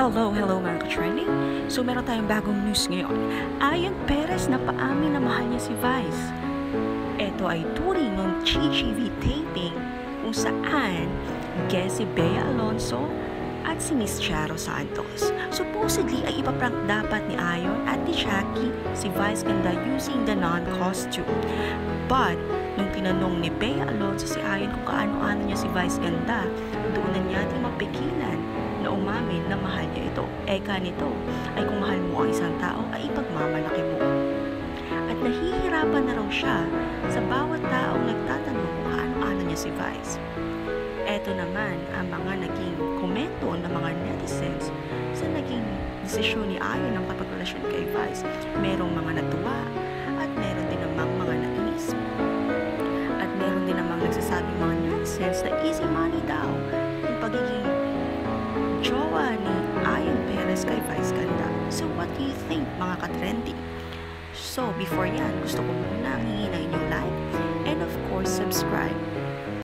Hello mga ka-trending. So meron tayong bagong news ngayon. Ayon Perez na paamin na mahal niya si Vice. Ito ay turing ng GGV taping kung saan guest si Bea Alonzo at si Miss Charo Santos. Supposedly ay ipaprank dapat ni Ayon at ni Jackie si Vice ganda using the non-costume. But nung tinanong ni Bea Alonzo si Ayon kung kaano-ano niya si Vice ganda, doon na niya di mapigilan na umamin na mahal niya ito. Eka nito ay kung mahal mo ang isang tao ay ipagmamalaki mo. At nahihirapan na raw siya sa bawat taong nagtatanong kung kaano-ano niya si Vice. Eto naman ang mga naging komento ng mga netizens sa naging desisyon ni Ayon ng kapagrelasyon kay Vice. Merong mga natuwa at meron din namang mga nainis. At meron din namang nagsasabing mga netizens na easy money daw yung pagiging jowa ni Ayon Perez kay Vice ganda. So what do you think mga ka-trending? So before yan, gusto ko muna hingin na inyong like and of course subscribe